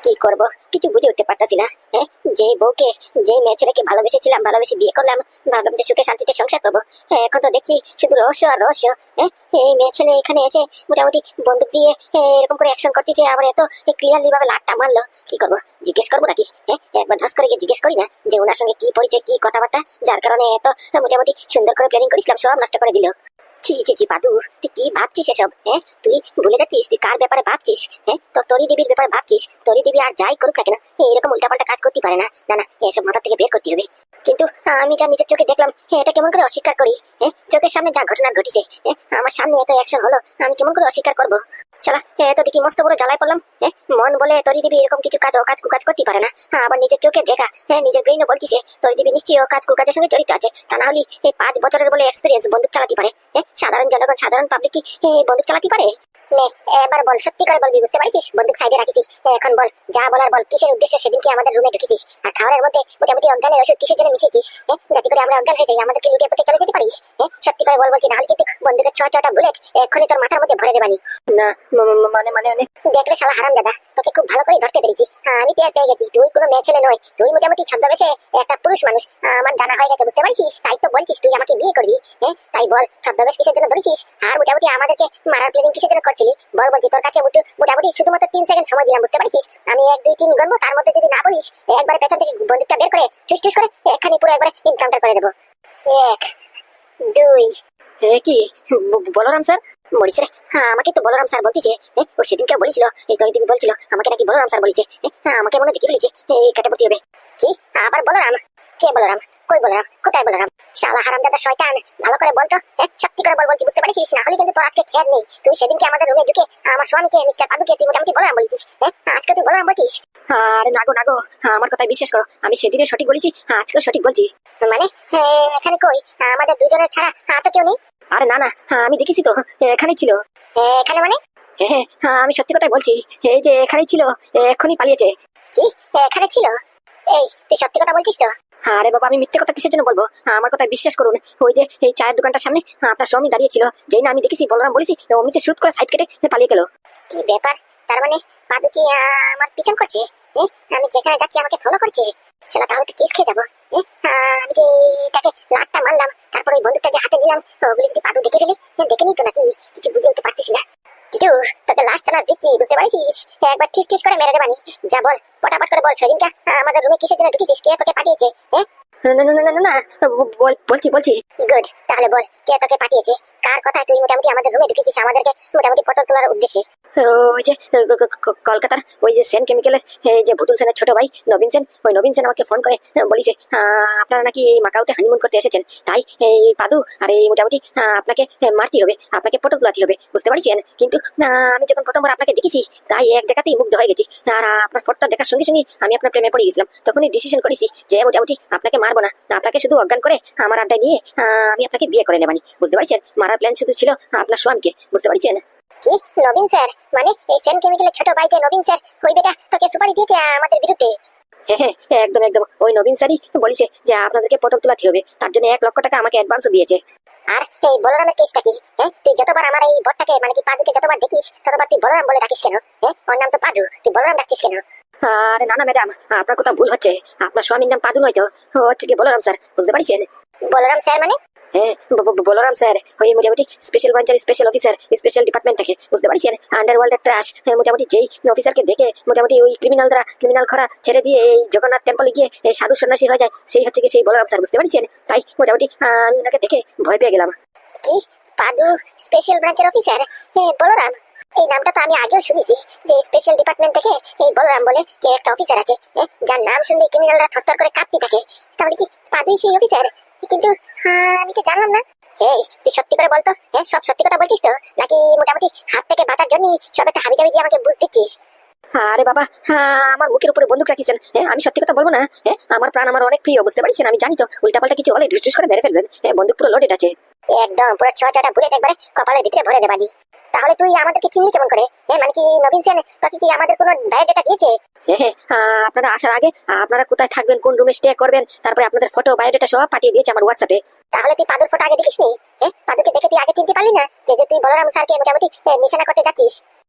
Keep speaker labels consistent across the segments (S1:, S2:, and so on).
S1: কি করব কিছু বুঝে উঠতে পারতাছি না। হ্যাঁ, যে বউকে যে মেয়ে ছেলেকে ভালোবেসেছিলাম, ভালোবেসে বিয়ে করলাম, ভাবলাম যে সুখে শান্তিতে সংসার করবো। হ্যাঁ, এখন তো দেখছি শুধু রহস্য আর রহস্য। হ্যাঁ, এই মেয়ে ছেলে এখানে এসে মোটামুটি বন্দুক দিয়ে এরকম করে অ্যাকশন করতেছে, আবার এত ক্লিয়ারলি ভাবে লাটটা মারলো। কি করবো, জিজ্ঞেস করবো নাকি? হ্যাঁ, একবার ধস করে গিয়ে জিজ্ঞেস করি না যে ওনার সঙ্গে কি পরিচয়, কি কথাবার্তা, যার কারণে এত মোটামুটি সুন্দর করে প্ল্যানিং করেছিলাম, সব নষ্ট করে দিল। ছি ছি ছি পাদু, তুই কি ভাবছিস এসব? হ্যাঁ, তুই ভুলে যাচ্ছিস তুই কার ব্যাপারে ভাবছিস। হ্যাঁ, তোর দেবীর ব্যাপারে ভাবছিস। তোরই দেবী আর যাই করুক না কেন, এরকম উল্টাপাল্টা কাজ করতে পারে না। না না, এসব মাথা থেকে বের করতে হবে। কিন্তু আমি যা নিজের চোখে দেখলাম, এটা কেমন করে অস্বীকার করি? হ্যাঁ, চোখের সামনে যা ঘটনা ঘটেছে, আমার সামনে এত অ্যাকশন হলো, আমি কেমন করে অস্বীকার করবো? শালা, এত দেখি মস্ত বড় জ্বালায় পড়লাম। মন বলে তোরই দেবী এরকম কিছু কাজ অকাজ কুকাজ করতে পারে না। আবার নিজের চোখে দেখা, নিজের ব্রেইনও বলতিছে তোরই দেবী নিশ্চয়ই অকাজ কুকাজের সঙ্গে জড়িত আছে। তা না হলে এই 5 বছরের বলে এক্সপিরিয়েন্স বন্দুক চালাতে পারে। সাধারণ জনগণ, সাধারণ পাবলিক কি বন্দুক চালাতে পারে? নে, এবার বল, সত্যি করে বলবি, বুঝতে পারছিস? বন্দুক সাইডে রাখিস, এখন বল, যা বলার বল। কিসের উদ্দেশ্যে সেদিনকে আমাদের রুমে ঢুকেছিস, আর খাবারের মধ্যে মোটামুটি অজ্ঞানের ওষুধ কিসের জন্য মিশিয়েছিস? যাতে করে আমরা অজ্ঞান হয়ে যাই, আমাদেরকে লুটিয়ে পড়ে চলে যেতে পারিস? সত্যি করে বল, বলছি, নাহলে কিন্তু বন্দুকের 6টা বুলেট এক্ষুনি তোর মাথার মধ্যে ভরে দেবানি। না, মানে মানে দেখলে শালা হারামজাদা, তোকে খুব ভালো করে ধরতে পেরেছি। আমি টের পেয়ে গেছি তুই কোনো মেয়ে ছেলে নয়, তুই মোটামুটি ছদ্মবেশে একটা পুরুষ মানুষ। আমার জানা হয়ে গেছে, বুঝতে পারছিস? তাই তো বলছিস তুই আমাকে বিয়ে করবি। তাই বল, ছদ্মবেশ কিসের জন্য ধরেছিস, আর মোটামুটি আমাদেরকে মারার প্ল্যানিং কিসের জন্য করছিলি? বল, বলছি, তোর কাছে মোটামুটি শুধুমাত্র 3 সেকেন্ড সময় দিলাম, বুঝতে পারছিস? আমি 1 2 3 গণবো, তার মধ্যে যদি না বলিস, একবারে পেছন থেকে বন্দুকটা বের করে ঠুস ঠুস করে এখানে পুরো একবারে এনকাউন্টার করে দেবো। 1 2। কি বলরাম স্যার মরিস রে? হ্যাঁ, আমাকে তো বলরাম স্যার বলতিছে। ও সেদিনকে বলেছিল, এই তোর দিদি বলছিল আমাকে নাকি বলরাম স্যার বলেছে। আমাকে মনে দেখে ফেলেছে, কেটে পড়তে হবে। কি আবার বলরাম? কে বলরাম? কই বলরাম? কোথায় বলরাম? শালা হারামজাদা শয়তান, ভালো করে বলতো। সত্যি করে বল, বলছি, বুঝতে পারছিস? না হলে কিন্তু তোর আজকে খেয়াল নেই। তুই সেদিনকে আমাদের রুমে ঢুকে আমার স্বামীকে, মিস্টার পাদুকে তুই মোটামুটি বলরাম বলেছিস। আজকে তুই বলরাম বলছিস? আরে নাগো নাগো, আমার কথাই বিশ্বাস করো, আমি সেদিনে সঠিক বলেছি, আজকেও সঠিক বলছি। মানে এখানে কই আমাদের দুজনের ছাড়া আর তো কেউ নেই? আরে না না, আমি দেখেছি তো, এখানেই ছিল। এখানে মানে? হ্যাঁ, আমি সত্যি কথাই বলছি, এই যে এখানেই ছিল, এখনই পালিয়েছে। কি এখানে ছিল? এই তুই সত্যি কথা বলছিস তো? আরে বাবা, আমি মিথ্যে কথা কিসের জন্য বলবো? আমার কথা বিশ্বাস করুন। ওই যে এই চায়ের দোকানটার সামনে আপনার স্বামী দাঁড়িয়ে ছিল, যেই না আমি দেখেছি বলরাম বলেছি, অমনিতে শুট করে সাইড কেটে পালিয়ে গেল। কি ব্যাপার? তার মানে পাদু কি আমার পিছন করছে? আমি যেখানে যাচ্ছি আমাকে ফলো করছে? শালা, তাহলে তো কেস খেয়ে যাবো। আমি যে এটাকে লাটটা মারলাম, তারপর ওই বন্দুকটা যে হাতে নিলাম, ওগুলি যদি পাদু দেখে ফেলে, দেখে নিত নাকি? কিছু বুঝে উঠতে পারতেছি না। টিটু, তোকে লাস্ট চান্স দিচ্ছি, বুঝতে পারছিস? একবার ঠিস ঠিস করে মেরে দেবানি। যা বল, পটাপট করে বল, সেদিনটা আমাদের রুমে কিসের জন্য ঢুকেছিস? কে তোকে পাঠিয়েছে? না, বলছি। গুড, তাহলে বল, কে তোকে পাঠিয়েছে? কার কথায় তুই মোটামুটি আমাদের রুমে ঢুকেছিস আমাদেরকে মোটামুটি পটল তোলার উদ্দেশ্যে? ওই যে কলকাতার ওই যে সেন কেমিক্যালের যে ভুটুল সেনের ছোট ভাই নবীন সেন, ওই নবীন সেন আমাকে ফোন করে বলিছে আপনারা নাকি এই মাকাউতে হানিমুন করতে এসেছেন, তাই এই পাদু আর এই মোটামুটি আপনাকে মারতে হবে, আপনাকে পটল তোলাতে হবে, বুঝতে পারছেন? কিন্তু আমি যখন প্রথমবার আপনাকে দেখেছি, তাই এক দেখাতেই মুগ্ধ হয়ে গেছি। আর আপনার ফটোটা দেখার সঙ্গে সঙ্গে আমি আপনার প্রেমে পড়ে গেছিলাম। তখনই ডিসিশন করেছি যে মোটামুটি আপনাকে মারবো না, আপনাকে শুধু অজ্ঞান করে আমার আড্ডায় নিয়ে আমি আপনাকে বিয়ে করে নেবানি, বুঝতে পারছেন? মারার প্ল্যান শুধু ছিল আপনার স্বামীকে, বুঝতে পারছেন? কি নবীন স্যার? মানে এই সেন কেমিক্যালের ছোট ভাই যে নবীন স্যার, ওই বেটা তোকে সুপারি দিয়েছে আমাদের বিরুদ্ধে? হ্যাঁ, একদম একদম, ওই নবীন স্যারই বলেছে যে আপনাদেরকে পটল তোলাতে হবে, তার জন্য 1 লক্ষ টাকা আমাকে অ্যাডভান্সও দিয়েছে। আর এই বলরামের কেসটা কি? তুই যতবার আমার এই বটটাকে মানে কি পাদুকে যতবার দেখিস, ততবার তুই বলরাম বলে ডাকিস কেন? ওর নাম তো পাদু, তুই বলরাম ডাকছিস কেন? আরে না না ম্যাডাম, আপনার কথা ভুল হচ্ছে, আপনার স্বামীর নাম পাদু নয় তো, হচ্ছে কি বলরাম স্যার, বুঝতে পারছেন? বলরাম স্যার মানে? বলরাম স্যার ওই মোটামুটি স্পেশাল ব্রাঞ্চের স্পেশাল অফিসার, স্পেশাল ডিপার্টমেন্ট থেকে, বুঝতে পারছেন? আন্ডারওয়ার্ল্ডের ট্রাশ, মোটামুটি যেই অফিসারকে দেখে মোটামুটি ওই ক্রিমিনাল খরা ছেড়ে দিয়ে এই জগন্নাথ টেম্পলে গিয়ে সাধু সন্ন্যাসী হয়ে যায়, সেই হচ্ছে কি সেই বলরাম স্যার, বুঝতে পারছেন? তাই মোটামুটি আমি ওনাকে দেখে ভয় পেয়ে গেলাম। কি পাদু স্পেশাল ব্রাঞ্চের অফিসার? বলরাম, এই নামটা তো আমি আগেও শুনেছি, যে স্পেশাল ডিপার্টমেন্ট থেকে এই বলরাম বলে কে একটা অফিসার আছে, যার নাম শুনলে ক্রিমিনালরা থরথর করে কাঁপতে থাকে। তাহলে কি পাদুই সেই অফিসার? কিন্তু আমি তো জানলাম না। তুই সত্যি করে বলতো, সব সত্যি কথা বলছিস তো, নাকি মোটামুটি হাত থেকে বাঁচার জন্য সব একটা হাবিজাবি দিয়ে আমাকে বুঝ দিচ্ছিস? আরে বাবা, আমার মুখের উপরে বন্দুক রাখিছেন, আমি সত্যি কথা বলবো না? আমার প্রাণ আমার অনেক প্রিয়, বুঝতে পারছেন? আমি জানি তো উল্টাপাল্টা কিছু হলে ঢুস ঢুস করে মেরে ফেলবেন। বন্দুক পুরো লোডেড আছে, একদম পুরো 6টা বুলেট একবারে কপালের ভিতরে ভরে দেবানি। তাহলে তুই আমাদেরকে চিনলি কেমন করে? মানে কি নবীন সেন তোকে কি আমাদের কোনো বায়োডাটা দিয়েছে? আপনারা আসার আগে আপনারা কোথায় থাকবেন, কোন রুমে স্টে করবেন, তারপরে আপনাদের ফটো বায়োডাটা সব পাঠিয়ে দিয়েছে আমার হোয়াটসঅ্যাপে। তাহলে তুই পাদুর ফটো আগে দেখিসনি? পাদুকে দেখে তুই আগে চিনতে পারলি না যে তুই বলরাম স্যারকে মোটামুটি নিশানা করতে যাচ্ছিস?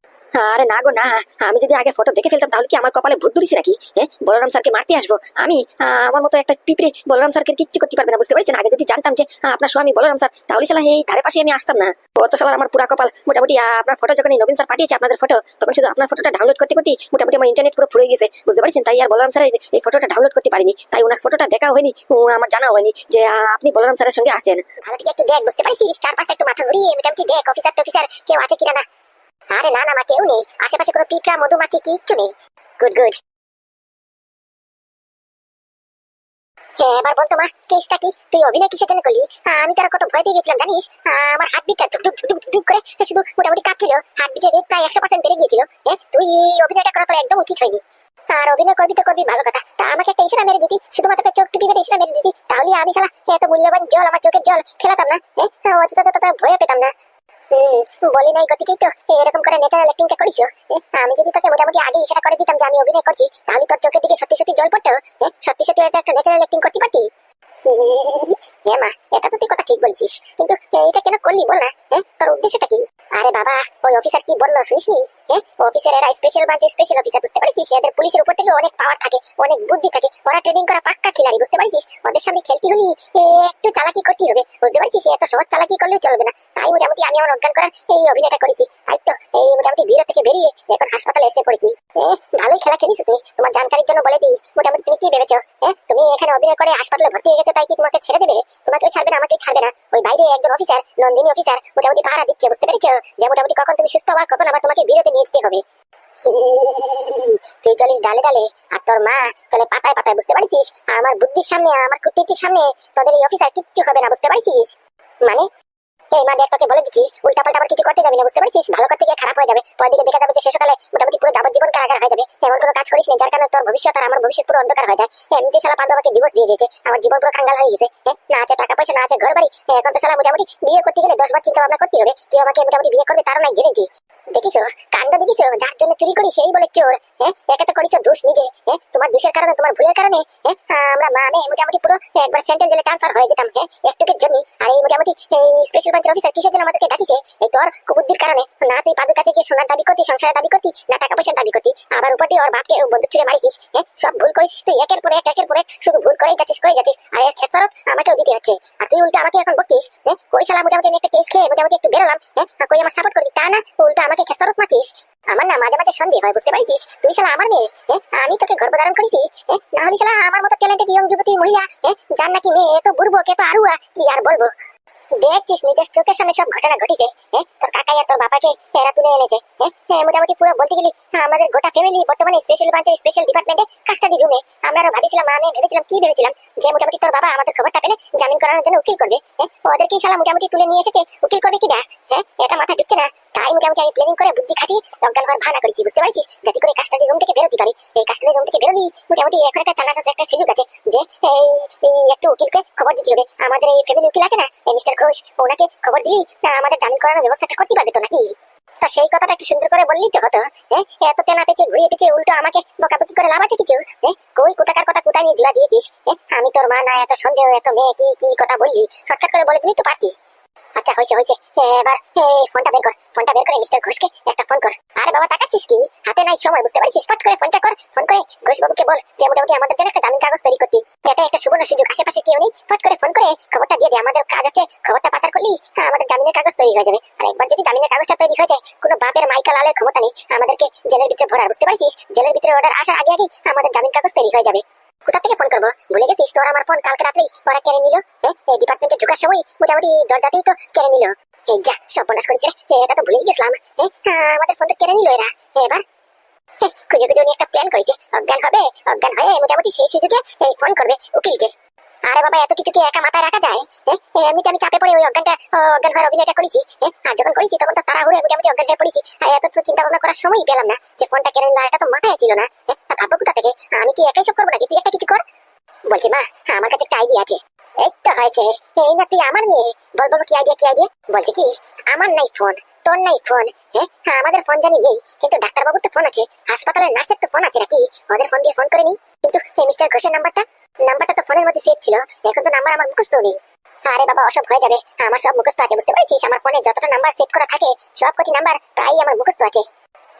S1: আরে না গো না, আমি যদি আগে ফটো দেখে ফেলতাম তাহলে কি আমার কপালে ভূত ধরেছে নাকি? বলরাম স্যারকে মারতে আসবো আমি? আমার মতো একটা পিঁপড়ে বলরাম স্যারকে কিচ্ছু করতে পারবে না, বুঝতে পারছেন? আগে যদি জানতাম যে আপনার স্বামী বলরাম স্যার, তাহলে শালা এই ধারে পাশে আমি আসতাম না। ও তো শালা আমার পুরা কপাল। মোটামুটি আপনার ফটো যখন নবীন স্যার পাঠিয়েছে আপনাদের ফটো, তখন শুধু আপনার ফটোটা ডাউনলোড করতে করতে মোটামুটি আমার ইন্টারনেট পুরো ফুরিয়ে গেছে, বুঝতে পারছেন? তাই আর বলরাম স্যার এই ফটোটা ডাউনলোড করতে পারিনি, তাই ওনার ফটোটা দেখা হয়নি, আমার জানা হয়নি যে আপনি বলরাম স্যারের সঙ্গে আসছেন। ভালো ঠিক একটু দেখ, বুঝতে পারছিস? চার পাঁচটা একটু মাথা ঘুরিয়ে মোটামুটি দেখ অফিসার টফিসার কেউ আছে কিনা। না আরে না না মা, কেউ নেই আশেপাশে, কোনো পিঁপড়া মধুমাছি কিচ্ছু নেই। Good good. হ্যাঁ এবার বলতো মা, কেসটা কি? তুই অভিনয় কিসের জন্য করলি? আমি তো আর কত ভয় পেয়ে গেছিলাম জানিস। আমার হার্টবিটটা ধুক ধুক ধুক ধুক করে শুধু মোটামুটি কাঁপছিল, হার্টবিটের রেট প্রায় 100% বেড়ে গিয়েছিল। তুই এই অভিনয়টা করা তোর একদম উচিত হয়নি। আর অভিনয় করবি তো করবি ভালো কথা, তা আমাকে একটা ইশারা মেরে দিতি, শুধুমাত্র চোখ টিপি মেরে ইশারা মেরে দিতি, তাহলে আমি শালা এত মূল্যবান জল, আমার চোখের জল ফেলাতাম না। অযথা যতটা ভয় পেতাম না। বলি নাই গতিকেই তো এরকম করে ন্যাচারাল অ্যাক্টিংটা করিস। আমি যদি তোকে মোটামুটি আগে ইশারা করে দিতাম যে আমি অভিনয় করছি, তাহলে তোর চোখের দিকে সত্যি সত্যি জল পড়তো। সত্যি সত্যি একটা ন্যাচারাল অ্যাক্টিং করতে পারতি। হ্যাঁ মা, এটা তো তুই কথা ঠিক বলছিস, কিন্তু এটা কেন করলি বল না? তোর উদ্দেশ্যটা কি? আরে বাবা, ওই অফিসার কি বললো শুনিসনি? অফিসার এরা স্পেশাল ব্রাঞ্চে স্পেশাল অফিসার, বুঝতে পারছিস? এদের পুলিশের উপর থেকে অনেক পাওয়ার থাকে, অনেক বুদ্ধি থাকে, ওরা ট্রেনিং করা পাক্কা খিলাড়ি, বুঝতে পারছিস? ওদের সামনে খেলতে হলি একটু চালাকি করতে হবে, বুঝতে পারছিস? এত সহজ চালাকি করলেও চলবে না। তাই মোটামুটি আমি আমার অজ্ঞান করার এই অভিনয়টা করেছি। তাই তো এই মোটামুটি ভিড় থেকে বেরিয়ে এখন হাসপাতালে এসে পড়েছি। ভালোই খেলা খেলিস তুমি। তোমার জানকারির জন্য বলে দিই, মোটামুটি তুমি কি ভেবেছো? তুমি এখানে অভিনয় করে হাসপাতালে ভর্তি হয়ে গেছো, তাই কি তোমাকে ছেড়ে দেবে? তোমাকেও ছাড়বে না, আমাকেও ছাড়বে না। ওই বাইরে একজন অফিসার, নন্দিনী অফিসার মোটামুটি পাহারা দিচ্ছে, বুঝতে পেরেছো? যে মোটামুটি কখন তুমি সুস্থ হবা, কখন আবার তোমাকে বিরতি নিয়ে যেতে হবে। তুই চলিস ডালে ডালে, আর তোর মা চলে পাতায় পাতায়, বুঝতে পারছিস? আমার বুদ্ধির সামনে, আমার কূটনীতির সামনে তোদের এই অফিসার কিচ্ছু হবে না, বুঝতে পারছিস? মানে এই মা দেখ, তোকে বলে দিচ্ছি, উল্টা পাল্টা আবার কিছু করতে যাবি না, বুঝতে পারছিস? ভালো করতে গিয়ে খারাপ হয়ে যাবে, পরের দিকে দেখা যাবে যে শেষকালে মোটামুটি পুরো যাবজ্জীবন কারাগার হয়ে যাবে। এমন কোনো কাজ করিস না যার কারণে তোর ভবিষ্যৎ আর আমার ভবিষ্যৎ পুরো অন্ধকার হয়ে যায়। এমনিতে শালা পান্ডু আমাকে ডিভোর্স দিয়ে দিয়েছে, আমার জীবন পুরো কাঙ্গাল হয়ে গেছে। না আছে টাকা পয়সা, না আছে ঘর বাড়ি, এখন তো শালা মোটামুটি বিয়ে করতে গেলে 10 বার চিন্তা ভাবনা করতে হবে, কেউ আমাকে মোটামুটি বিয়ে করবে তারও নাই গ্যারেন্টি। দেখিছো কাণ্ড, দেখিছো? যার জন্য চুরি করি সেই বলে চোর। একে তো করিস দোষ নিজে। তোমার দোষের কারণে, তোমার ভুলের কারণে আমরা মা আমি মোটামুটি পুরো একবার সেন্ট্রাল জেলে ট্রান্সফার হয়ে যেতাম একটুকের জন্য। আর এই মোটামুটি এই স্পেশাল ব্রাঞ্চের অফিসার কিসের জন্য আমাদেরকে ডাকিছে? এই তোর কুবুদ্ধির কারণে। না তুই পাদুর কাছে গিয়ে সোনার দাবি করতি, সংসারের দাবি করতি, না টাকা পয়সার দাবি করতি, আবার উপর দিয়ে ওর বাপকে বন্দুক ছুড়ে মারিছিস। সব ভুল করেছিস তুই, একের পর এক শুধু ভুল করেই যাচ্ছিস আর এর খেসারত আমাকেও দিতে হচ্ছে। আর তুই উল্টা আমাকে এখন বকছিস। কই শালা মোটামুটি আমি একটা কেস খেয়ে মোটামুটি একটু বেরোলাম, কই আমার সাপোর্ট করবি? তা না, উল্টা আমাকে খেসারত মারছিস। আমার না মাঝে মাঝে সন্দেহ হয়, বুঝতে পারছিস? তুই শালা আমার মেয়ে, আমি তোকে গর্ভধারণ করেছি, না হলে শালা আমার মতো ট্যালেন্টেড ইয়ং যুবতী মহিলা, যার নাকি মেয়ে এত বুড়বো কে তো আরুয়া, কি আর বলবো। দেখছিস নিজের চোখের সামনে সব ঘটনা ঘটিছে। তোর কাকাই আর তোর বাবাকে এরা তুলে এনেছে। মোটামুটি পুরো বলতে গেলি আমাদের গোটা ফ্যামিলি বর্তমানে স্পেশাল ব্রাঞ্চের স্পেশাল ডিপার্টমেন্টে কাস্টাডি রুমে। আমরা ভাবিছিলাম, আমি ভেবেছিলাম যে মোটামুটি তোর বাবা আমাদের খবরটা পেলে জামিন করানোর জন্য উকিল করবে। ওদেরকে শালা মোটামুটি তুলে নিয়ে এসেছে, উকিল করবে কি না? এটা মাথা ঢুকছে না। তাই মোটামুটি আমি প্ল্যানিং করে বুদ্ধি খাটিয়ে অজ্ঞান হওয়ার ভানা করেছি, বুঝতে পারছিস? যাতে করে কাস্টাডি রুম থেকে বেরোতে পারি। এই কাস্টাডি রুম থেকে বেরোলি মোটামুটি এখন একটা চান্স আছে, একটা সুযোগ আছে যে এই একটু উকিলকে খবর দিতে হবে। আমাদের এই ফ্যামিলি উকিল আছে না, এই মিস্টার ঘোষ, ওনাকে খবর দিবি না আমাদের জামিন করানোর ব্যবস্থাটা করতে পারবে তো নাকি? তা সেই কথাটা একটু সুন্দর করে বললেই তো হতো। এত তেনা পেঁচে ঘুরিয়ে পেঁচে উল্টো আমাকে বকাবকি করে লাভ আছে কিছু? কই কোথাকার কথা কোথায় নিয়ে জুয়া দিয়েছিস? আমি তোর মা না, এত সন্দেহ, এত মেয়ে, কি কি কথা বললি? শর্টকাট করে বলে দিলি তো পারতি। আচ্ছা হয়েছে হয়েছে, এবার ফোনটা বের করে মিস্টার ঘোষকে একটা ফোন কর। আরে বাবা তাকাচ্ছিস কি? হাতে নাই সময়, বুঝতে পারছিস? ফট করে ফোনটা কর। ফোন করে ঘোষ বাবুকে বল যে মোটামুটি আমাদের জন্য একটা জামিন কাগজ তৈরি করতি। এটা একটা সুবর্ণ সুযোগ, আশেপাশে কেউ নেই, ফট করে ফোন করে খবরটা দিয়ে দে। আমাদের কাজ হচ্ছে খবরটা পাচার করলি আমাদের জামিনের কাগজ তৈরি হয়ে যাবে। আর একবার যদি জামিনের কাগজটা তৈরি হয়ে যায়, কোনো বাপের মাইকা লালের ক্ষমতা নেই আমাদেরকে জেলের ভিতরে ভরার, বুঝতে পারছিস? জেলের ভিতরে অর্ডার আসার আগে আগেই আমাদের জামিন কাগজ তৈরি হয়ে যাবে। কোথা থেকে ফোন করবো ভুলে গেছিস? তোর আমার ফোন কালকে রাত্রেই ওরা কেড়ে নিল। এই ডিপার্টমেন্টে ঢোকার সময় মোটামুটি দরজাতেই তো কেড়ে নিল। যা সর্বনাশ করেছে, এটা তো ভুলেই গেছিলাম। আমাদের ফোন তো কেড়ে নিল এরা। এবার খুঁজে খুঁজে উনি একটা প্ল্যান করেছে, অজ্ঞান হবে, অজ্ঞান হয়ে মোটামুটি সেই সুযোগে ফোন করবে উকিলকে। আরে বাবা এত কিছু কি একা মাথায় রাখা যায়? এমনিতে আমি চাপে পড়ে ওই অজ্ঞান হওয়ার অভিনয়টা করেছি। আর যখন করেছি তখন তো তাড়াহুড়ো মোটামুটি অজ্ঞান হয়ে পড়েছি। আর এত তো চিন্তা ভাবনা করার সময়ই পেলাম না যে ফোনটা কেড়ে নিল, এটা তো মাথায় ছিল না। তা ভাববো কোথা থেকে? আমি কি একাই সব করবো নাকি? তুই একটা কিছু কর। বলছি মা, আমার কাছে একটা আইডিয়া আছে। এই তো হয়েছে, এই না তুই আমার মেয়ে, বল কি আইডিয়া? বলছি কি, আমার নাই ফোন, তোর নাই ফোন, আমাদের ফোন জানি নেই, কিন্তু ডাক্তারবাবুর তো ফোন আছে, হাসপাতালের নার্সের তো ফোন আছে নাকি? ওদের ফোন দিয়ে ফোন করে নি। কিন্তু মিস্টার ঘোষের নাম্বারটা তো ফোনের মধ্যে সেভ ছিল, এখন তো নাম্বার আমার মুখস্থ নেই। আরে বাবা অসব হয়ে যাবে, আমার সব মুখস্থ আছে, বুঝতে পারছিস? আমার ফোনে যতটা নাম্বার সেভ করা থাকে সব কটি নাম্বার প্রায় আমার মুখস্থ আছে।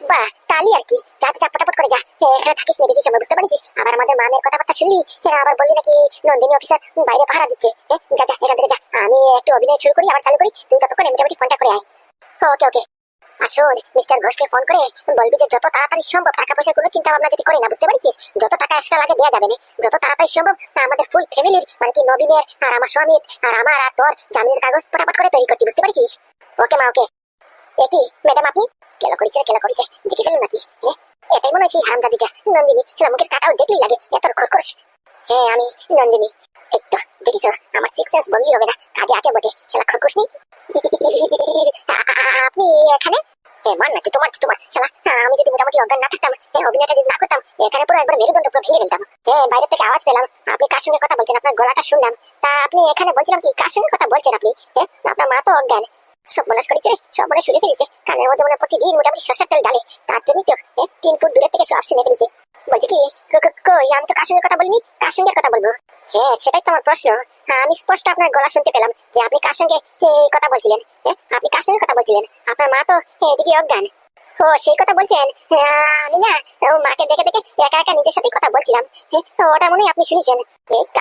S1: বাহ, তালি আর কি। যা যা, পটাপট করে যা। এখানে থাকিস না বেশি সময়, বুঝতে পারছিস? আবার আমাদের মামের কথাবার্তা শুনলি, আবার বললি নাকি নন্দিনী অফিসার বাইরে পাহারা দিচ্ছে। যা যা, এখান থেকে যা। আমি একটু অভিনয় শুরু করি, আবার চালু করি। তুই ততক্ষণে মোটামুটি ফোনটা করে আয়। ওকে ওকে। আসুন, মিস্টার ঘোষকে ফোন করে বলবি যে যত তাড়াতাড়ি সম্ভব, টাকা পয়সার কোনো চিন্তা ভাবনা যদি করি না, বুঝতে পারছিস? যত টাকা এক্সট্রা লাগে দেওয়া যাবে না। যত তাড়াতাড়ি সম্ভব আমাদের ফুল ফ্যামিলির, মানে কি নবীনের আর আমার স্বামীর আর আমার আর তোর জামিনের কাগজ ফটাফট করে তৈরি করতে, বুঝতে পারছিস? ওকে মা, ওকে। একই ম্যাডাম, আপনি কেলা করিছে দেখে ফেলুন নাকি? এটাই মনে হয় সেই হারামজাদিটা নন্দিনী। সেটা মুখের কাটাও দেখলেই লাগে এত খরখর। হ্যাঁ, আমি নন্দিনী। এই তো দেখিস, আমার সিক্স সেন্স বললেই হবে না, কাজে আছে বটে। সেটা খরখর নেই। আপনি এখানে? মান নাকি তোমার তোমার শালা। আমি যদি মোটামুটি অজ্ঞান না থাকতাম, অভিনয়টা যদি না করতাম, এখানে পুরো একবার মেরুদণ্ড পুরো ভেঙে ফেলতাম। বাইরে থেকে আওয়াজ পেলাম, আপনি কার সঙ্গে কথা বলছেন, আপনার গলাটা শুনলাম। তা আপনি এখানে বলছিলাম কি, কার সঙ্গে কথা বলছেন আপনি? আপনার মা তো অজ্ঞান। সব মনাস করেছে, সব মনে শুনে ফেলেছে। কানের মধ্যে মনে প্রতিদিন মোটামুটি সরষের তেল ডালে, তার জন্যই তো 3 ফুট দূরের থেকে সব শুনে ফেলেছে। বলছি কি, কই আমি তো কার সঙ্গে কথা বলিনি, কার সঙ্গে কথা বলবো? সেটাই তো আমার প্রশ্ন। আমি স্পষ্ট আপনার গলা শুনতে পেলাম যে আপনি কার সঙ্গে কথা বলছিলেন। আপনি কার সঙ্গে কথা বলছিলেন? আপনার মা তো এদিকে অজ্ঞান। ও, সেই কথা বলছেন? আমি না মাকে দেখে দেখে একা একা নিজের সাথে কথা বলছিলাম। ওটা মনে হয় আপনি শুনেছেন।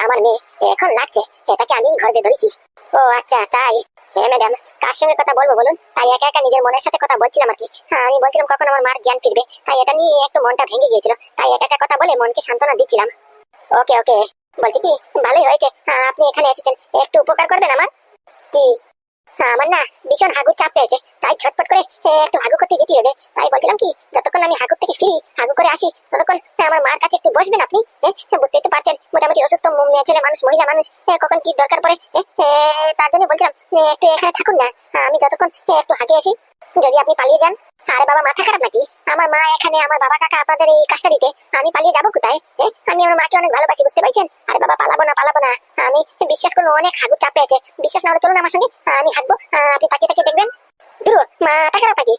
S1: আমার মেয়ে এখন লাগছে, এটাকে আমি ঘরে ধরেছি। ও আচ্ছা, তাই? হ্যাঁ ম্যাডাম, কার সঙ্গে কথা বলবো বলুন? তাই একা একা নিজের মনের সাথে কথা বলছিলাম আর কি। আমি বলছিলাম কখন আমার মার জ্ঞান ফিরবে, তাই এটা নিয়ে একটু মনটা ভেঙে গিয়েছিল, তাই একা একা কথা বলে মনকে সান্ত্বনা দিচ্ছিলাম। ওকে ওকে। বলছি কি, ভালোই হয়েছে আপনি এখানে এসেছেন। একটু উপকার করবেন আমার? কি? আমার না ভীষণ হাগুর চাপ পেয়েছে, তাই ঝটপট করে একটু হাগু করতে যেতে হবে। তাই বলছিলাম কি, যতক্ষণ আমি হাগুর থেকে ফিরি, হাগু করে আসি, ততক্ষণ আমার মার কাছে একটু বসবেন আপনি? বুঝতেই তো পারছেন, মোটামুটি অসুস্থ মেয়ে ছেলে মানুষ, মহিলা মানুষ, কখন কি দরকার পড়ে। তার জন্য বলছিলাম একটু এখানে থাকুন না, আমি যতক্ষণ একটু হাগে আসি। যদি আপনি পালিয়ে যান? আরে বাবা, মাথা খারাপ নাকি? আমার মা এখানে, আমার বাবা কাকা আপনাদের এই কাজটা দিতে, আমি পালিয়ে যাবো কোথায়? আমি আমার মাকে অনেক ভালোবাসি, বুঝতে পারছেন? আরে বাবা, পালাবো না পালাবো না। আমি বিশ্বাস করুন, অনেক হাগুর চাপ পেয়েছে। বিশ্বাস না হলে চলুন আমার সঙ্গে, আমি হাঁকবো, আপনি তাকিয়ে তাকিয়ে দেখবেন। ধুরো, মাথা খারাপ নাকি?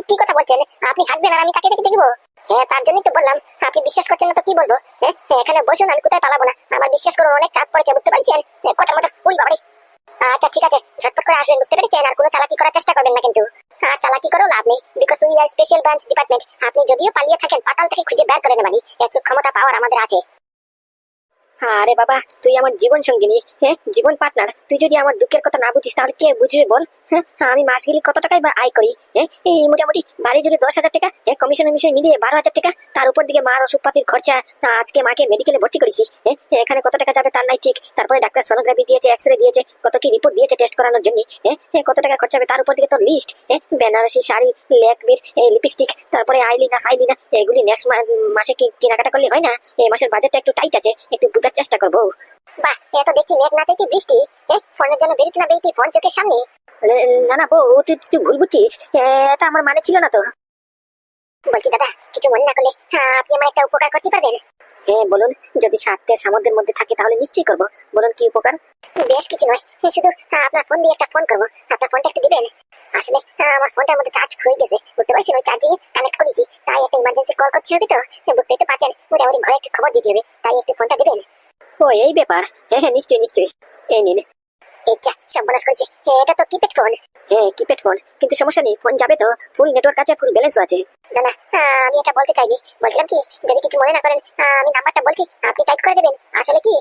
S1: কি কথা বলছেন? আপনি হাঁকবেন আর আমি তাকিয়ে তাকিয়ে দেখবো? তার জন্যই তো বললাম। আপনি বিশ্বাস করছেন না তো কি বলবো? এখানে বসুন, আমি কোথায় পালাবো না। আমার বিশ্বাস করুন, অনেক চাপ পড়েছে, বুঝতে পারছেন? কটা মটা উড়ি বাবারি। আচ্ছা ঠিক আছে, ঝটপট করে আসবেন, বুঝতে পেরেছেন? আর কোনো চালাকি করার চেষ্টা করবেন না কিন্তু। চালাকি করেও লাভ নেই, because we are special branch department. আপনি যদিও পালিয়ে থাকেন, পাতাল থেকে খুঁজে বের করে নেবানি একটু ক্ষমতা পাওয়ার আমাদের আছে। আরে বাবা, তুই আমার জীবন সঙ্গিনী, জীবন পার্টনার। তুই যদি আমার দুঃখের কথা না বুঝিস তাহলে কে বুঝবে বল? আমি মাস গেলে কত টাকাই বা আয় করি? এই মোটামুটি বাড়ি জুড়ে 10,000 টাকা, কমিশন মিলিয়ে 12,000 টাকা। তার উপর দিকে মার ওষুধপাতির খরচা। আজকে মাকে মেডিকেলে ভর্তি করেছি। এখানে কত টাকা যাবে তার নাই ঠিক। তারপরে ডাক্তার সোনোগ্রাফি দিয়েছে, এক্সরে দিয়েছে, কত কি রিপোর্ট দিয়েছে টেস্ট করানোর জন্য। কত টাকা খরচা হবে তার উপর দিকে তোর লিস্ট। বেনারসি শাড়ি, লেকমির, লিপস্টিক, তারপরে আইলিনা ফাইলিনা, এগুলি নেক্সট মাসে কি কেনাকাটা করলে হয় না? এই মাসের বাজেটটা একটু টাইট আছে, একটু বুঝার চেষ্টা করবো। বাহ, এত দেখছি মেঘ না চাইতে বৃষ্টি। ফোনের জন্য বেরিয়ে না বেরিয়ে ফোন চোখের সামনে। না না বউ, তুই ভুল বুঝছিস। এটা আমার মানে ছিল না তো। বলছি দাদা, কিছু মনে না করলে আপনি আমার একটা উপকার করতে পারবেন? বলুন। যদি সাধ্যের সামর্থ্যের মধ্যে থাকে তাহলে নিশ্চয়ই করবো। বলুন কি উপকার? বেশ কিছু নয়, শুধু আপনার ফোন দিয়ে একটা ফোন করবো। আপনার ফোনটা একটু দিবেন? আসলে আমার ফোনটার মধ্যে চার্জ হয়ে গেছে, বুঝতে পারছেন? ওই চার্জিং কানেক্ট করেছি, তাই একটা ইমার্জেন্সি কল করতে হবে তো। বুঝতেই তো পারছেন, মোটামুটি ঘরে একটু খবর দিতে হবে, তাই একটু ফোনটা দিবেন? ও, এই ব্যাপার। হ্যাঁ নিশ্চয়ই নিশ্চয়ই, এই নিন। আচ্ছা, সর্বনাশ করেছে, এটা তো কিপ্যাড ফোন। কিপ্যাড ফোন, কিন্তু সমস্যা নেই, ফোন যাবে তো, ফুল নেটওয়ার্ক আছে, ফুল ব্যালেন্সও আছে। না না, আমি এটা বলতে চাইনি। বলছিলাম কি, যদি কিছু মনে না করেন, আমি নাম্বারটা বলছি, আপনি টাইপ করে দেবেন। আসলে কি,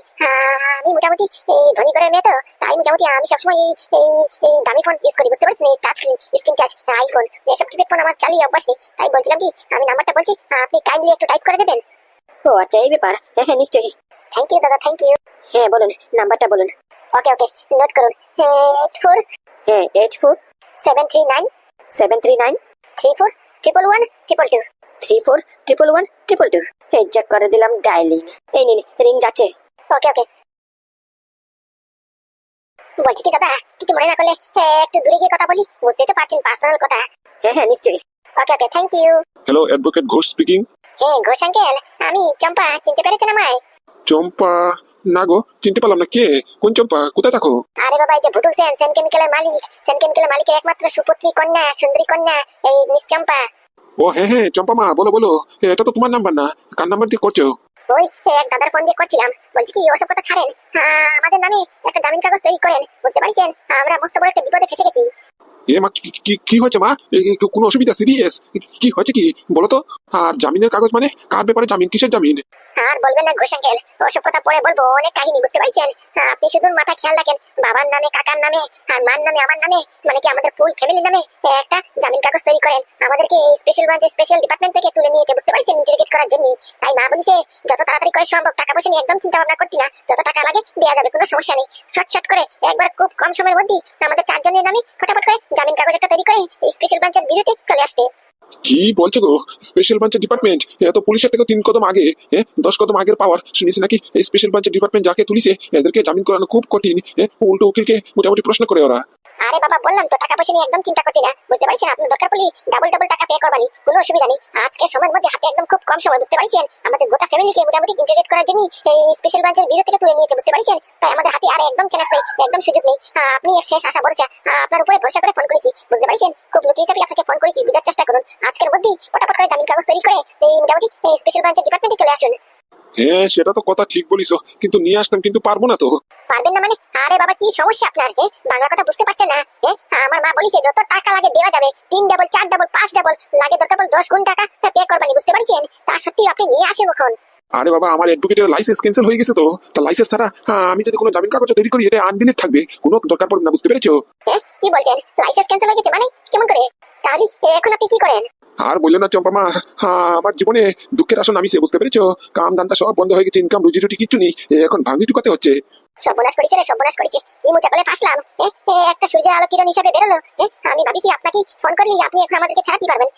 S1: আমি মোটামুটি এই ধনী ঘরের মেয়ে তো, তাই মোটামুটি আমি সবসময় এই দামি ফোন ইউজ করি, বুঝতে পারছেন? এই টাচ স্ক্রিন টাচ আইফোন, এসব কিপ্যাড ফোন আমার চালিয়ে অভ্যাস নেই। তাই বলছিলাম কি, আমি নাম্বারটা বলছি, আপনি কাইন্ডলি একটু টাইপ করে দেবেন। ও আচ্ছা, এই ব্যাপার। হ্যাঁ নিশ্চয়ই। থ্যাংক ইউ দাদা, থ্যাংক ইউ। বলুন, নাম্বারটা বলুন। ওকে ওকে, নোট করুন। 84 84 739 739 34 111 222 34 111 222। এই চেক করে দিলাম ডায়ালিং। এই নিন, রিং যাচ্ছে। ওকে ওকে। বলছি কি দাদা, কিছু মনে না করলে একটু দূরে গিয়ে কথা বলি, বুঝতেই তো পারছেন, পার্সোনাল কথা। হ্যাঁ নিশ্চয়ই। Okay okay, thank you.
S2: Hello, advocate Ghosh speaking.
S1: Ghosh uncle, আমি চম্পা, চিনতে পেরেছেন আমায়?
S2: চম্পা? না গো, চিনতে পারলাম না। কে? কোন চম্পা? কোথায় থাকো?
S1: আরে বাবা, এই যে ভুটুল সেন কেমিক্যালের মালিক, সেন কেমিক্যালের মালিকের একমাত্র সুপুত্রী কন্যা, সুন্দরী কন্যা, এই মিস চম্পা।
S2: ও হ্যাঁ, চম্পা মা, বলো বলো। এটা তো তোমার নাম্বার না, কার নাম্বার দিয়ে করছো?
S1: ওই এক দাদার ফোন দিয়ে করছিলাম। বলছি কি, ওসব কথা ছাড়েন, আমাদের নামে একটা জামিন কাগজ তৈরি করেন, বুঝতে পারছেন? আমরা মস্ত বড় একটা বিপদে ফেসে গেছি।
S2: এ মা, কি হয়েছে মা? কোনো অসুবিধা? সিরিয়াস? কি হয়েছে কি বলো তো? আর জামিনের কাগজ মানে কার ব্যাপারে জামিন? কিসের জামিন?
S1: আর বলবেন না ঘোষ আঙ্কেল, ওসব কথা পরে বলবো, অনেক কাহিনী বুঝতে পারছেন। আপনি শুধু মাথা খেয়াল রাখেন, বাবার নামে, কাকার নামে, আর মার নামে, আমার নামে, মানে কি আমাদের ফুল ফ্যামিলির নামে একটা জামিন কাগজ তৈরি করেন। আমাদেরকে এই স্পেশাল ব্রাঞ্চে স্পেশাল ডিপার্টমেন্ট থেকে তুলে নিয়েছে বুঝতে পারছেন, ইন্টারোগেট করার জন্য। তাই মা বলিছে যত তাড়াতাড়ি করে সম্ভব, টাকা পয়সা নিয়ে একদম চিন্তা ভাবনা করতি না, যত টাকা লাগে দেওয়া যাবে, কোনো সমস্যা নেই। শর্ট করে একবার খুব কম সময়ের মধ্যে আমাদের চারজনের নামে ফটাফট করে জামিন কাগজ একটা তৈরি করে এই স্পেশাল ব্রাঞ্চের বিরুদ্ধে চলে আসতে।
S2: কি বলছো গো? স্পেশাল ব্রাঞ্চের ডিপার্টমেন্ট? এত পুলিশের থেকে 3 কদম আগে, 10 কদম আগের পাওয়ার। শুনেছি নাকি এই স্পেশাল ব্রাঞ্চের ডিপার্টমেন্ট যাকে তুলিছে এদেরকে জামিন করানো খুব কঠিন। উল্টো উকিলকে মোটামুটি প্রশ্ন করে ওরা।
S1: আরে বাবা, বললাম তো টাকা পয়সা নিয়ে একদম চিন্তা করতে না, বুঝতে পারছেন। আপনার দরকার পড়লে ডাবল টাকা পে করবানি, কোনো অসুবিধা নেই। আজকে সময়ের মধ্যে হাতে একদম খুব কম সময়, বুঝতে পারছেন। আমাদের গোটা ফ্যামিলিকে মোটামুটি ইন্টিগ্রেট করার জন্য এই স্পেশাল ব্রাঞ্চের বিরুদ্ধে থেকে তুলে নিয়েছে, বুঝতে পারছেন। তাই আমাদের হাতে আর একদম চান্স নেই, একদম সুযোগ নেই। আপনি এক শেষ আশা ভরসা, আপনার উপরে ভরসা করে ফোন করেছি, বুঝতে পারছেন। খুব লুকিয়ে চাপি আপনাকে ফোন করেছি, বুঝার চেষ্টা করুন। আজকের মধ্যেই ফটাফট করে জামিন কাগজ তৈরি করে এই মোটামুটি স্পেশাল ব্রাঞ্চের ডিপার্টমেন্টে চলে আসুন।
S2: হ্যাঁ, সেটা তো কথা ঠিক বলিস, কিন্তু নিয়ে আসতাম, কিন্তু পারবো না তো।
S1: পারবেন না মানে? আরে বাবা, কি সমস্যা আপনার? বাংলা কথা বুঝতে পারছেন না? আমার মা বলেছে যত টাকা লাগে দেওয়া যাবে, 3 ডাবল 4 ডাবল 5 ডাবল লাগে, দরকার পড়লে 10 গুণ টাকা পে করবানি, বুঝতে পারছেন। তা সত্যি আপনি নিয়ে আসেন এখন।
S2: আরে বাবা, আমার অ্যাডভোকেটের লাইসেন্স ক্যান্সেল হয়ে গেছে তো। তা লাইসেন্স ছাড়া আমি যদি কোনো জামিন কাগজ তৈরি করি এটা আনভ্যালিড থাকবে, কোনো দরকার পড়বে না, বুঝতে পেরেছো?
S1: কি বলছেন? লাইসেন্স ক্যান্সেল হয়ে গেছে মানে? কেমন করে? তাহলে এখন আপনি কি করেন?
S2: আর বললো না চম্পা মা, আমার জীবনে দুঃখের আসন নামিছে, বুঝতে পেরেছো? কাম ধান্দা সব বন্ধ হয়ে গেছে, ইনকাম রুজি রুটি কিচ্ছু নেই, এখন ভাঙি টুকাতে হচ্ছে।
S1: সর্বনাশ করেছে রে, সর্বনাশ করেছে। কি মোচা করে ফাঁসলাম। একটা সূর্যের আলো কিরণ হিসাবে বেরোলো। আমি ভাবিছি আপনাকে ফোন করলেই আপনি এখন আমাদেরকে ছাড়াতে পারবেন।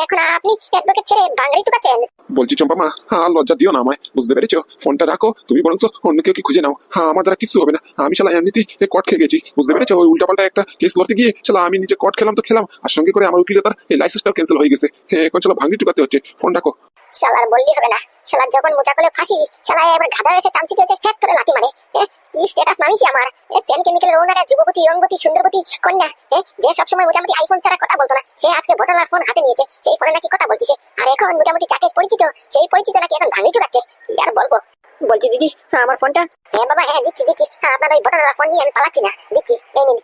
S1: এখন আপনি অ্যাডভোকেট ছেড়ে বাঙালি টুকাচ্ছেন।
S2: বলছি চম্পা মা, লজ্জা দিও না আমায়, বুঝতে পেরেছো? ফোনটা রাখো, তুমি বরঞ্চ অন্য কেউ খুঁজে নাও। আমার দ্বারা কিছু হবে না, আমি শালা এমনিতেই কট খেয়ে গেছি, বুঝতে পেরেছো? ওই উল্টাপাল্টা একটা কেস লড়তে গিয়ে শালা আমি নিজে কট খেলাম তো খেলাম, আর সঙ্গে করে আমার উকিলতার এই লাইসেন্সটাও ক্যান্সেল হয়ে গেছে। এখন শালা ভাঙি টুকাতে হচ্ছে, ফোন রাখো।
S1: শালার বললি হবে না, শালার যখন মোচা করে ফাঁসি, শালা একবার গাধা এসে চামচি পেয়েছে, ছ্যাক করে লাথি মারে। কি স্ট্যাটাস নামিছি আমার। সেন কেমিক্যালের ওনারা যুবতী, রঙ্গতী, সুন্দরবতী কন্যা, যে সবসময় মোটামুটি আইফোন ছাড়া কথা বলতো না, সে আজকে ভোটার ফোন হাতে নিয়েছে, সেই ফোনে নাকি কথা বলতেছে। আর এখন মোটামুটি যাকে পরিচিত, সেই পরিচিত নাকি এখন ভাঙি টুকাচ্ছে। কি আর বলবো। বলছি দিদি, আমার ফোনটা। হ্যাঁ বাবা, হ্যাঁ দিচ্ছি। আপনার ওই ভোটার ফোন নিয়ে আমি পালাচ্ছি না, দিচ্ছি, এই নিন।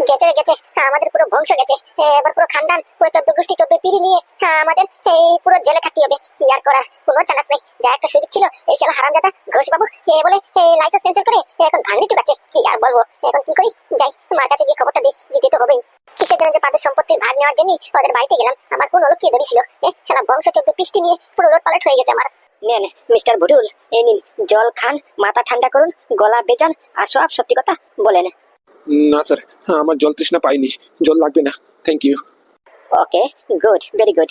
S1: গেছে আমাদের পুরো বংশ গেছে, এবার পুরো খানদান, পুরো 14 গোষ্ঠী 14 পিঢ়ি নিয়ে আমাদের এই পুরো জেলে থাকতে হবে। কি আর করার, কোনো চান্স নেই। যা একটা সুযোগ ছিল, এই শালা হারামজাদা ঘোষ বাবু বলে লাইসেন্স ক্যান্সেল করে এখন ভাঙড়ি টুকাচ্ছে। কি আর বলবো, এখন কি করি? যাই মার কাছে গিয়ে খবরটা দিতে তো হবেই। কিসের জন্য যে পাদের সম্পত্তির ভাগ নেওয়ার জন্য ওদের বাড়িতে গেলাম, আমার কোন লক্ষ্যে ধরেছিল। শালা বংশ 14 পৃষ্টি নিয়ে পুরো লোট পালট হয়ে গেছে আমার। নেন মিস্টার ভুটুল, এই নিন জল খান, মাথা ঠান্ডা করুন, গলা বেজান, আর সব সত্যি কথা বলেন।
S2: না স্যার, আমার জল তৃষ্ণা পাইনি, জল লাগবে না, thank you.
S1: Okay, good, very good.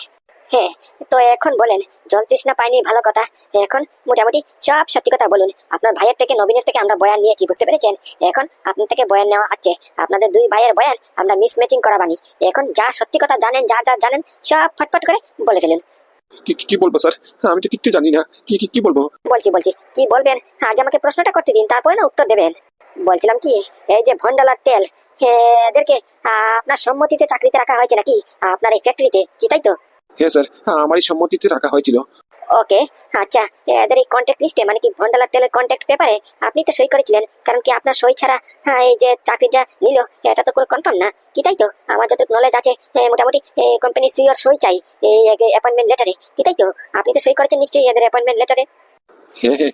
S1: হ্যাঁ, তো এখন বলেন, জল তৃষ্ণা পাইনি ভালো কথা, এখন মোটামুটি সব সত্যি কথা বলুন। আপনার ভাইয়ের থেকে, নবীনের থেকে আমরা বয়ান নিয়েছি, বুঝতে পেরেছেন? এখন আপনার থেকে বয়ান নেওয়া হচ্ছে, আপনাদের 2 ভাইয়ের বয়ান আমরা মিস ম্যাচিং করাবানি। এখন যা সত্যি কথা জানেন, যা জানেন সব ফটফট করে বলে ফেলুন।
S2: কি বলবো স্যার? আমি তো কিচ্ছু জানি না, কি বলবো?
S1: বলছি, কি বলবেন? আগে আমাকে প্রশ্নটা করতে দিন, তারপরে না উত্তর দেবেন। বলছিলাম কি, এই যে ভন্ডালার তেল, এদেরকে আপনার সম্মতিতে চাকরিতে রাখা হয়েছে নাকি আপনার এই ফ্যাক্টরিতে, কি তাই তো?
S2: হ্যাঁ স্যার, আমারই সম্মতিতে রাখা হয়েছিল।
S1: ওকে, আচ্ছা, এদের এই কন্ট্যাক্ট লিস্টে, মানে কি ভন্ডালার তেলের কন্ট্যাক্ট পেপারে আপনি তো সই করেছিলেন, কারণ কি আপনার সই ছাড়া এই যে চাকরিটা নিল এটা তো কোনো কনফার্ম না, কি তাই তো? আমার যতটুকু নলেজ আছে, মোটামুটি কোম্পানি সিওর সই চাই এই অ্যাপয়েন্টমেন্ট লেটারে, কি তাই তো? আপনি তো সই করেছেন নিশ্চয়ই এদের অ্যাপয়েন্টমেন্ট লেটারে।
S2: হ্যাঁ,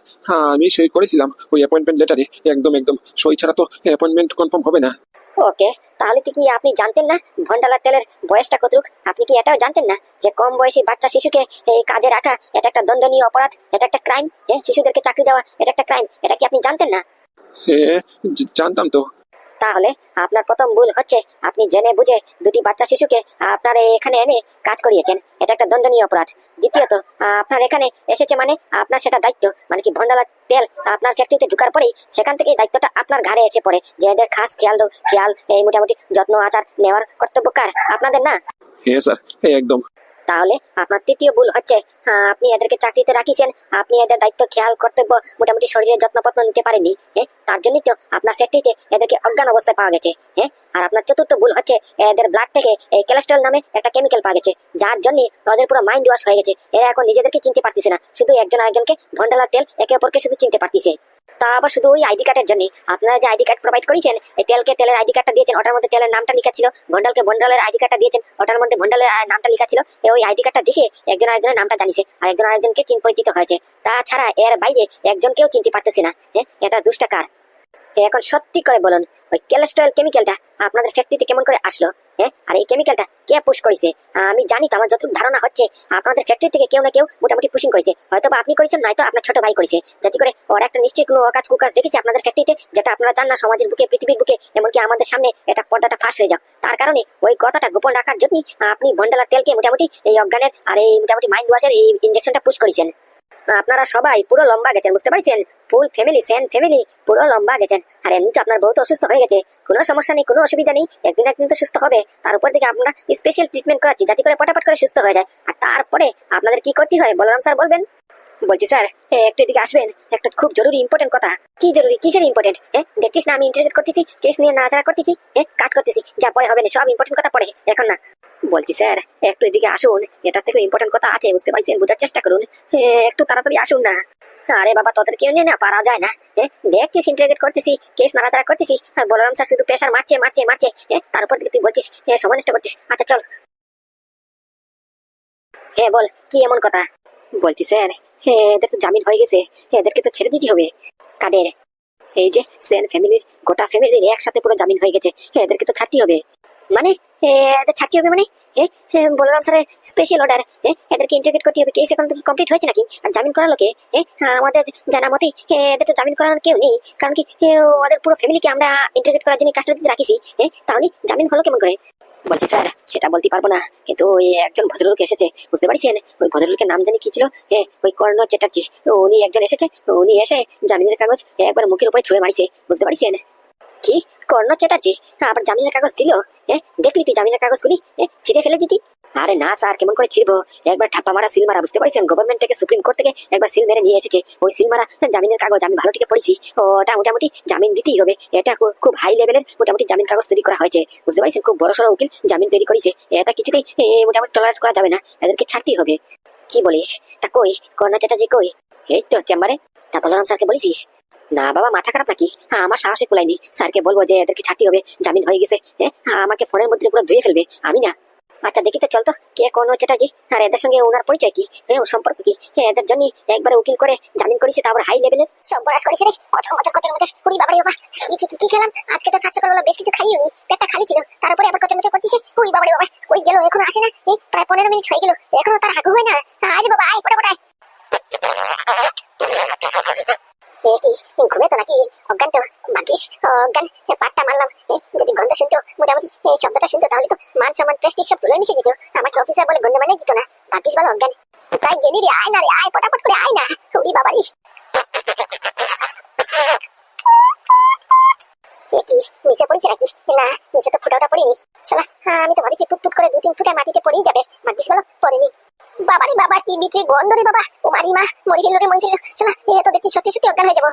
S2: আমি সই করেছিলাম ওই অ্যাপয়েন্টমেন্ট লেটারে, একদম সই ছাড়া তো অ্যাপয়েন্টমেন্ট কনফার্ম হবে না।
S1: ওকে, তাহলে কি আপনি জানতেন না ভন্ডালার তেলের বয়সটা কতটুক? আপনি কি এটাও জানতেন না যে কম বয়সী বাচ্চা শিশুকে এই কাজে রাখা এটা একটা দণ্ডনীয় অপরাধ, এটা একটা ক্রাইম? শিশুদেরকে চাকরি দেওয়া এটা একটা ক্রাইম, এটা কি আপনি জানতেন না?
S2: হ্যাঁ, জানতাম তো।
S1: তাহলে আপনার প্রথম ভুল হচ্ছে, আপনি জেনে বুঝে 2টি বাচ্চা শিশুকে আপনার এখানে এনে কাজ করিয়েছেন, এটা একটা দণ্ডনীয় অপরাধ। দ্বিতীয়ত, আপনার এখানে এসেছে মানে আপনার সেটা দায়িত্ব, মানে কি ভন্ডালার তেল আপনার ফ্যাক্টরিতে ঢুকার পরেই সেখান থেকে দায়িত্বটা আপনার ঘাড়ে এসে পড়ে, যে এদের খাস খেয়াল এই মোটামুটি যত্ন আচার নেওয়ার কর্তব্য কার? আপনাদের না?
S2: হ্যাঁ স্যার, একদম।
S1: তাহলে আপনার তৃতীয় ভুল হচ্ছে, আপনি এদেরকে চাকরিতে রাখিছেন, আপনি এদের দায়িত্ব খেয়াল কর্তব্য মোটামুটি শরীরের যত্নপত্ন নিতে পারেননি। তার জন্যই তো আপনার ফ্যাক্টরিতে এদেরকে অজ্ঞান অবস্থায় পাওয়া গেছে। আর আপনার চতুর্থ ভুল হচ্ছে, এদের ব্লাড থেকে এই কোলেস্ট্রল নামে একটা কেমিক্যাল পাওয়া গেছে, যার জন্য ওদের পুরো মাইন্ড ওয়াশ হয়ে গেছে। এরা এখন নিজেদেরকে চিনতে পারতেছে না, শুধু একজন আরেকজনকে ভন্ডালার তেল একে অপরকে শুধু চিনতে পারতেছে। তা আবার শুধু ওই আইডি কার্ডের জন্য? আপনারা যে আইডি কার্ড প্রোভাইড করেছেন, এই তেলকে তেলের আইডি কার্ডটা দিয়েছেন, ওটার মধ্যে তেলের নামটা লেখা ছিল, ভন্ডালকে ভন্ডালের আইডি কার্ডটা দিয়েছেন, ওটার মধ্যে ভন্ডালের নামটা লেখা ছিল। ওই আইডি কার্ডটা দেখে একজন আরেকজনের নামটা জানিছে, আর একজন আরেকজনকে চিন পরিচিত হয়েছে। তাছাড়া এর বাইরে একজনকেও চিনতে পারতেছি না। এটা দুষ্টা কার? এখন সত্যি করে বলুন, ওই কোলেস্ট্রল কেমিক্যালটা আপনাদের ফ্যাক্টরিতে কেমন করে আসলো? আর এই কেমিক্যালটা কে পুশ করেছে? আমি জানি তো, আমার যতটুকু ধারণা হচ্ছে আপনাদের ফ্যাক্টরি থেকে কেউ না কেউ মোটামুটি পুশিং করেছে। হয়তো বা আপনি করেছেন, নয়তো আপনার ছোট ভাই করেছে, যাতে করে ওর একটা নিশ্চয়ই কোনো অকাজ কুকাজ দেখেছে আপনাদের ফ্যাক্টরিতে, যেটা আপনারা জান না সমাজের বুকে, পৃথিবীর বুকে, এমনকি আমাদের সামনে এটা পর্দাটা ফাঁস হয়ে যাক। তার কারণে ওই কথাটা গোপন রাখার জন্যই আপনি ভন্ডালার তেলকে মোটামুটি এই অজ্ঞানের আর এই মোটামুটি মাইন্ড ওয়াশের এই ইনজেকশনটা পুশ করেছেন। আপনারা সবাই পুরো লম্বা গেছেন, বুঝতে পারছেন? ফুল ফ্যামিলি, সেন ফ্যামিলি পুরো লম্বা গেছেন। আর এমনি তো আপনার বউ তো অসুস্থ হয়ে গেছে, কোনো সমস্যা নেই, কোনো অসুবিধা নেই, একদিন একদিন তো সুস্থ হবে। তার উপর থেকে আমরা স্পেশাল ট্রিটমেন্ট করাচ্ছি, যাতে করে পটাপট করে সুস্থ হয়ে যায়। আর তারপরে আপনাদের কি করতে হয় বলরাম স্যার বলবেন? বলছি স্যার, একটু এদিকে আসবেন, একটা খুব জরুরি ইম্পর্টেন্ট কথা। কি জরুরি? কিসের ইম্পর্টেন্ট? দেখছিস না আমি ইন্টারভিউ করতেছি, কেস নিয়ে নাড়াচাড়া করতেছি, কাজ করতেছি, যা পরে হবে না, সব ইম্পর্টেন্ট কথা পড়ে, এখন না। বলছি স্যার, একটু এদিকে আসুন, এটার থেকে ইম্পর্টেন্ট কথা আছে, বুঝতে পারছেন? বোঝার চেষ্টা করুন, একটু তাড়াতাড়ি আসুন না। আরে বাবা, তোদের কেউ নিয়ে না পারা যায় না। দেখছিস ইন্টারভিউ করতেছি, কেস নাড়াচাড়া করতেছি, আর বলরাম স্যার শুধু প্রেশার মারছে মারছে মারছে। তারপর থেকে তুই বলছিস সময় নষ্ট করছিস। আচ্ছা চল, বল কি এমন কথা? বলছি স্যার, এদের তো জামিন হয়ে গেছে, এদেরকে তো ছেড়ে দিতে হবে। কাদের? এই যে সেন ফ্যামিলির, গোটা ফ্যামিলির একসাথে পুরো জামিন হয়ে গেছে, এদেরকে তো ছাড়তে হবে। মানে এদের ছাড়তে হবে মানে? বললাম স্যার, স্পেশাল অর্ডার, এদেরকে ইন্টারোগেট করতে হবে। কেস এখন কমপ্লিট হয়েছে নাকি? আর জামিন করালো কে? আমাদের জানা মতেই এদের তো জামিন করানোর কেউ নেই, কারণ কি ওদের পুরো ফ্যামিলিকে আমরা ইন্টারোগেট করার জন্য কাস্টডিতে রাখিছি। তাহলে জামিন হলো কেমন করে? বলছি স্যার, সেটা বলতে পারবো না, কিন্তু ওই একজন ভদ্রলোক এসেছে, বুঝতে পারছেন? ওই ভদ্রলোকের নাম জানি কি ছিল, ওই কর্ণ চ্যাটার্জি, উনি একজন এসেছে, উনি এসে জামিনের কাগজ একবার মুখের উপরে ছুঁড়ে মারিছে, বুঝতে পারছেন? কি? কর্ণ চ্যাটার্জি আবার জামিনের কাগজ দিল? দেখলি তুই জামিনের কাগজগুলি ছিঁড়ে ফেলে দিতি? আরে না স্যার, কেমন করে ছিড়বো, একবার ঠাপ্পা মারা সিল মারা, বুঝতে পারছেন? গভর্নমেন্ট থেকে, সুপ্রিম কোর্ট থেকে একবার সিল মেরে নিয়ে এসেছে, ওই সিল মারা জামিনের কাগজ। আমি ভালো টিকে পড়েছি, ওটা মোটামুটি জামিন দিতেই হবে। এটা খুব হাই লেভেলের মোটামুটি জামিন কাগজ তৈরি করা হয়েছে, বুঝতে পারছেন? খুব বড় সড়ো উকিল জামিন তৈরি করেছে, এটা কিছুতেই মোটামুটি টলারেট করা যাবে না, এদেরকে ছাড়তেই হবে। কি বলিস? তা কই কর্ণ চ্যাটার্জি কই? এই তো চেম্বারে। তা বলরাম স্যারকে বলেছিস? না বাবা, মাথা খারাপ নাকি? আমার সাহসে কুলাইনি, স্যারকে বলবো যে এদেরকে ছাড়তে হবে, জামিন হয়ে গেছে। আমাকে ফোনের মধ্যে পুরো ধুয়ে ফেলবে, আমি না। আচ্ছা দেখি তো, চল তো, কে কর্ণ চ্যাটার্জি, আর এদের সঙ্গে ওনার পরিচয় কি, ওর সম্পর্ক কি? এদের জন্য একবারে উকিল করে জামিন করেছে, তারপর হাই লেভেলের সব বরাস করেছে রে। কচর মচর কচর মচর, পুরি বাবারে বাবা, কি খেলাম আজকে? তো 7 সকাল হলো, বেশ কিছু খাইও নি, পেটটা খালি ছিল, তারপরে আবার কচর মচর করতেছে। পুরি বাবারে বাবা, ওই গেল, এখনো আসে না, প্রায় 15 মিনিট হয়ে গেল, এখনো তার হাগু হয় না। আরে বাবা, আয় ফটাফট আয়। কি ঘুমে তো নাকি? অজ্ঞান তো, ভাগ্যিস অজ্ঞান, পাটটা মারলাম। যদি গন্ধ শুনতো, মোটামুটি এই শব্দটা শুনতো, তাহলে তো মান সম্মান প্রেস্টিজ সব ধুলে মিশে যেত, আমাকে অফিসার বলে গন্ধ মানে যেত না। ভাগ্যিস ভালো অজ্ঞান। তাই গেলি রে, আয় না রে, আয় ফটাফট করে আয় না। ওরে বাবারি, কি নিচে পড়েছে নাকি? না, নিচে তো ফুটাটা পড়েনি। শালা, আমি তো ভাবিছি পুট পুট করে 2-3 ফুটা মাটিতে পড়েই যাবে, ভাগ্যিস ভালো পড়েনি। বাবারে বাবা, কি বিচে গন্ধ রে বাবা, ও মারি মা, মরে ফেললো রে, মরে ফেললো। শালা, তো দেখছি সত্যি সত্যি অজ্ঞান হয়ে যাবো।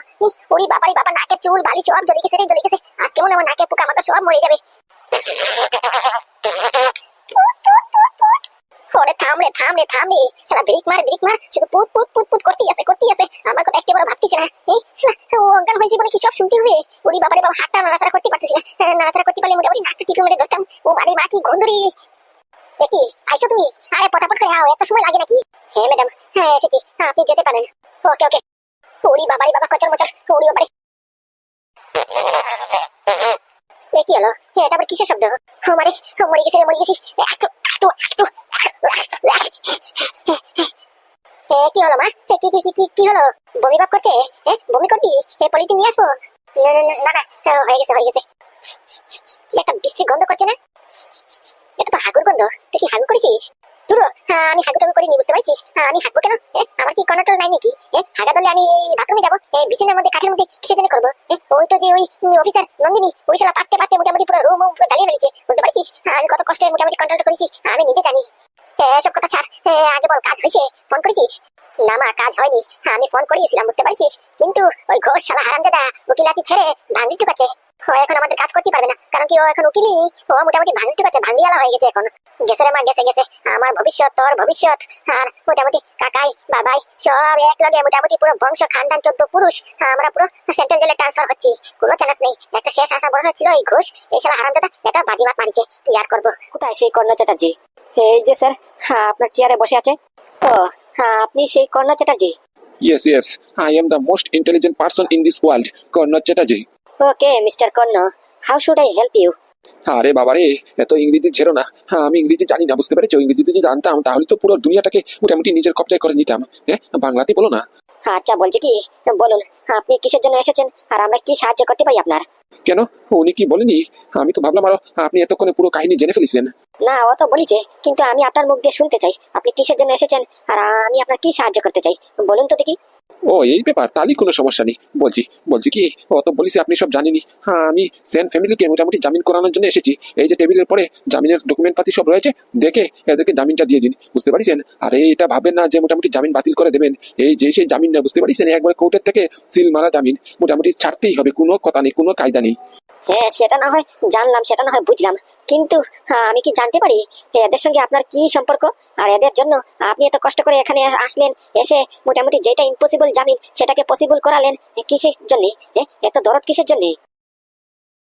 S1: ওরে বাবারে বাবা, নাকের চুল বালি সব জ্বলে গেছে রে, জ্বলে গেছে। আজকে মনে হয় নাকের পোকা আমাকে সব মরে যাবে। ওরে থাম রে, থাম রে, থাম রে। শালা ব্রেক মার, ব্রেক মার, শুধু পুত পুত পুত পুত করতেই আছে, করতেই আছে। আমার কথা একবারও ভাবতেছে না। শালা, ও অজ্ঞান হয়েছে বলে কি সব শুনতে হবে? ওরে বাবারে বাবা, হাতটা নাড়াচাড়া করতে পারতেছি না, নাড়াচাড়া করতে পারলে মোটামুটি নাকটা টিপে মেরে ধরতাম। ও বাড়ি মা, কি গন্ধ রে। কি আইছো তুমি? আরে পটাপট করে আও, এত সময় লাগে নাকি? হ্যাঁ ম্যাডাম, হ্যাঁ এসেছি, আপনি যেতে পারেন। ওকে ওকে। ওরে বাবারে বাবা, কচর মচর, ওরে বাবারে। কি হলো? এটা আবার কিসের শব্দ? মরে মরে গেছি রে, মরে গেছি। এত এত এত কি হলো মা? কি হলো? বমি ভাব করছে? বমি করবি? পলিথিন নিয়ে আসবো? না না না না, হয়ে গেছে হয়ে গেছে। কি একটা বিশ্রী গন্ধ করছে না? এটা তো হাগুর গন্ধ। তুই কি হাগু করেছিস? তুরো, আমি হাগু টাগু করিনি, বুঝতে পারছিস? আমি হাগবো কেন? আমার কি কন্ট্রোল নাই নাকি? হাগা ধরলে আমি এই বাথরুমে যাবো, বিছানার মধ্যে, কাঠের মধ্যে কিসের জন্য করবো? ওই তো যে ওই অফিসার নন্দিনী, ওই শালা পাততে পাততে মোটামুটি পুরো রুম পুরো জ্বালিয়ে ফেলেছে, বুঝতে পারছিস? আমি কত কষ্টে মোটামুটি কন্ট্রোল করেছি, আমি নিজে জানি। এসব কথা ছাড়, আগে বল, কাজ হয়েছে? ফোন করেছিস? না মা, কাজ হয়নি। আমি ফোন করিয়েছিলাম, বুঝতে পারছিস, কিন্তু ওই ঘোষ শালা হারামজাদা উকিলাতি ছেড়ে ভাঙড়ি টুকাচ্ছে। ও এখন আমাদের কাজ করতে পারবে না, কারণ কি ও এখন উকিলই, ও মোটামুটি ভাঙড়ি টুকাচ্ছে, ভাঙড়িওয়ালা হয়ে গেছে এখন। গেছে রে মা, গেছে গেছে। আমার ভবিষ্যৎ, তোর ভবিষ্যৎ, আর মোটামুটি কাকাই বাবাই সব এক লগে, মোটামুটি পুরো বংশ খানদান 14 পুরুষ আমরা পুরো সেন্ট্রাল জেলে ট্রান্সফার হচ্ছি, কোনো চ্যালেঞ্জ নেই। একটা শেষ আশা ভরসা ছিল এই ঘোষ, এই শালা হারামজাদা এটা বাজিমাত মারিছে, কি আর করবো। কোথায় সেই কর্ণ চ্যাটার্জি? এই যে স্যার, হ্যাঁ আপনার চেয়ারে বসে আছে। ও হ্যাঁ, আপনি সেই কর্ণ Chatterjee?
S2: Yes, yes, I am the most intelligent person in this world, Karnad Chatterjee.
S1: Okay mister Karna, how should I help you?
S2: আরে বাবা রে, এত ইংরেজি ঝেড়ো না। হ্যাঁ, আমি ইংরেজি জানি না, বুঝতে পেরেছো? ইংরেজি যদি জানতাম তাহলে তো পুরো দুনিয়াটাকে মোটামুটি নিজের কবজায় করে নিতাম। হ্যাঁ, বাংলাতে বলো না।
S1: আচ্ছা বলছি কি, বলুন আপনি কিসের জন্য এসেছেন আর আমরা কি সাহায্য করতে পারি আপনার?
S2: কেন, উনি কি বলেনি? আমি তো ভাবলাম আরো আপনি এতক্ষণে পুরো কাহিনী জেনে ফেলেছেন।
S1: না, ও তো বলেছে, কিন্তু আমি আপনার মুখ দিয়ে শুনতে চাই আপনি কিসের জন্য এসেছেন আর আমি আপনার কি সাহায্য করতে চাই, বলুন তো দেখি।
S2: ও এই ব্যাপার, তাহলে কোনো সমস্যা নেই। বলছি বলছি কি, ও তো বলিস আপনি সব জানেনই। হ্যাঁ, আমি সেন ফ্যামিলিকে মোটামুটি জামিন করানোর জন্য এসেছি। এই যে টেবিলের পরে জামিনের ডকুমেন্ট পাতি সব রয়েছে, দেখে এদেরকে জামিনটা দিয়ে দিন, বুঝতে পারিছেন? আর এটা ভাবেন না যে মোটামুটি জামিন বাতিল করে দেবেন। এই যে সেই জামিন না, বুঝতে পারিছেন, একবার কোর্টের থেকে সিল মারা জামিন, মোটামুটি ছাড়তেই হবে, কোনো কথা নেই, কোনো কায়দা নেই।
S1: হ্যাঁ সেটা না হয় জানলাম, সেটা না হয় বুঝলাম, কিন্তু আমি কি জানতে পারি এদের সঙ্গে আপনার কি সম্পর্ক? আর এদের জন্য আপনি এত কষ্ট করে এখানে আসলেন, এসে মোটামুটি যেটা ইম্পসিবল জামিন সেটাকে পসিবল করালেন, কিসের জন্য? এত দরদ কিসের জন্য?